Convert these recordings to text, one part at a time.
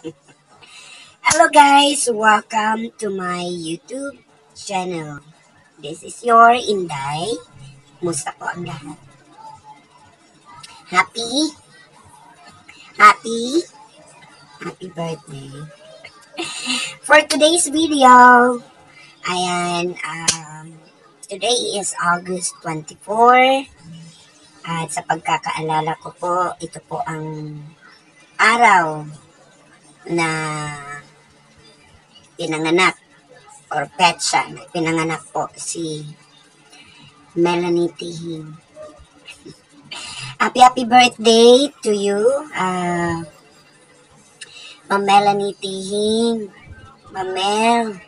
Hello guys, welcome to my YouTube channel. This is your Inday. Musta po ang lahat? Happy? Happy? Happy birthday. For today's video, ayan, today is August 24. At sa pagkakaalala ko po, ito po ang araw na pinanganak or petsa na pinanganak po si Melanie Tihing. Happy birthday to you, Ma'am Melanie Tihing. Ma'am Mel.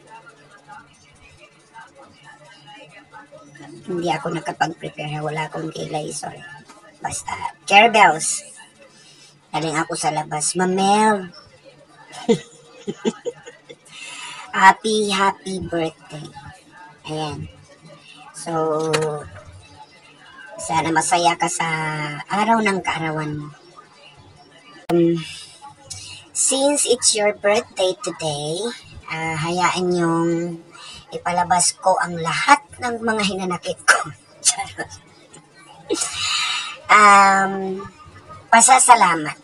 Hindi ako nakapag-prepare. Wala akong kilay, sorry. Basta, care bells. Galing ako sa labas. Ma'am Mel. Happy birthday. Ayan. So, sana masaya ka sa araw ng kaarawan mo. Since it's your birthday today, hayaan yung ipalabas ko ang lahat ng mga hinanakit ko. Pasasalamat.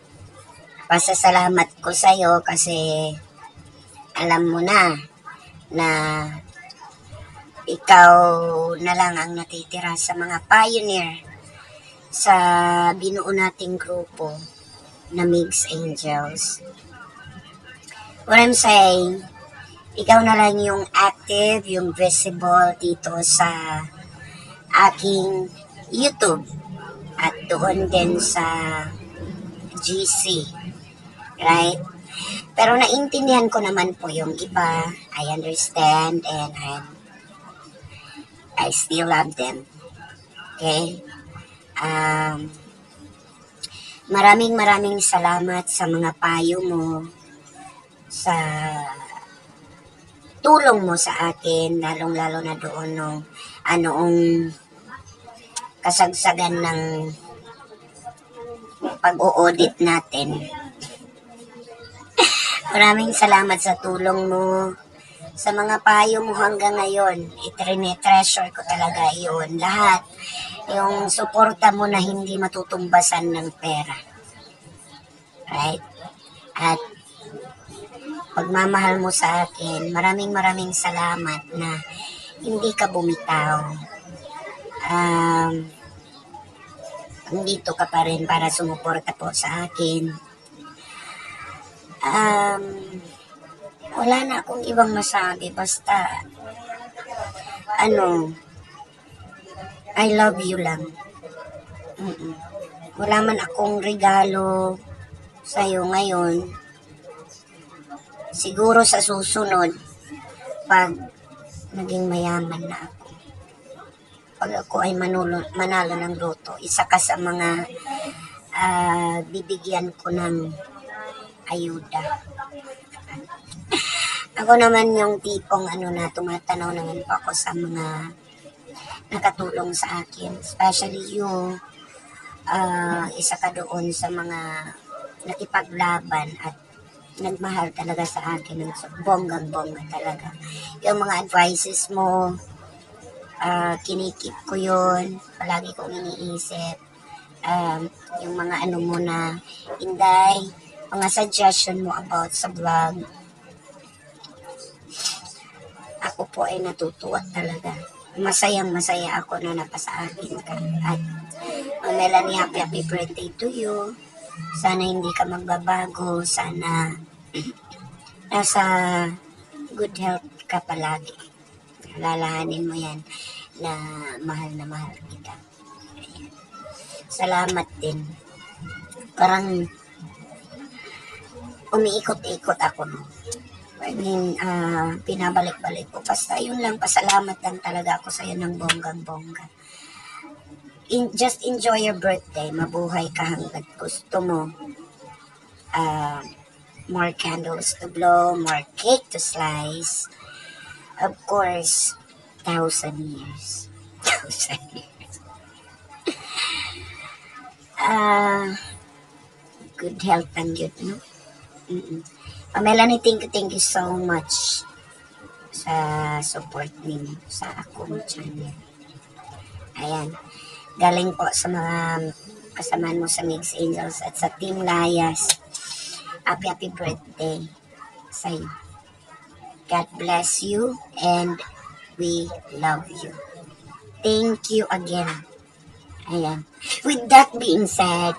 Pasasalamat ko sa'yo kasi alam mo na ikaw na lang ang natitira sa mga pioneer sa binuo nating grupo na Mix Angels. What I'm saying, ikaw na lang yung active, yung visible dito sa aking YouTube at doon din sa GC. Right? Pero naintindihan ko naman po yung iba. I understand and I still love them. Okay? Maraming salamat sa mga payo mo, sa tulong mo sa akin, lalong-lalo na doon noong kasagsagan ng pag-o-audit natin. Maraming salamat sa tulong mo, sa mga payo mo hanggang ngayon. Treasure ko talaga yun. Lahat. Yung suporta mo na hindi matutumbasan ng pera. Right? At pagmamahal mo sa akin, maraming salamat na hindi ka bumitaw. Nandito ka pa rin para sumuporta po sa akin. Wala na akong ibang masabi. Basta, I love you lang. Wala man akong regalo sa'yo ngayon. Siguro sa susunod, pag naging mayaman na ako, pag ako ay manalo ng loto, isa ka sa mga bibigyan ko ng ayuda. Ako naman yung tipong na tumatanaw naman po ako sa mga nakatulong sa akin. Especially you, isa ka doon sa mga nakipaglaban at nagmahal talaga sa akin ng bonggang-bongga talaga. Yung mga advices mo, kinikip ko yun, palagi kong iniisip. Yung mga mo na, Inday, mga suggestion mo about sa vlog, ako po ay natutuwa talaga. Masayang-masaya ako na napasa akin ka. At Melanie, happy birthday to you. Sana hindi ka magbabago. Sana nasa good health ka palagi. Lalahanin mo yan na mahal kita. Ayan. Salamat din. Parang umiikot-ikot ako, no? I mean, pinabalik-balik ko. Basta yun lang, pasalamat lang talaga ako sa'yo ng bonggang-bongga. Just enjoy your birthday. Mabuhay ka hanggat gusto mo. More candles to blow, more cake to slice. Of course, 1,000 years. 1,000 years. Good health and good, no? Melanie, thank you so much sa support ninyo sa akong channel. Ayan. Galing po sa mga kasamaan mo sa Mix Angels at sa Team Layas. Happy birthday sa iyo. God bless you and we love you. Thank you again. Ayan. With that being said,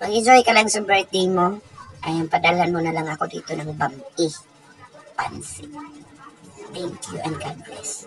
mag-enjoy ka lang sa birthday mo. Ayan, padalhan mo na lang ako dito ng bami. Pansit. Thank you and God bless.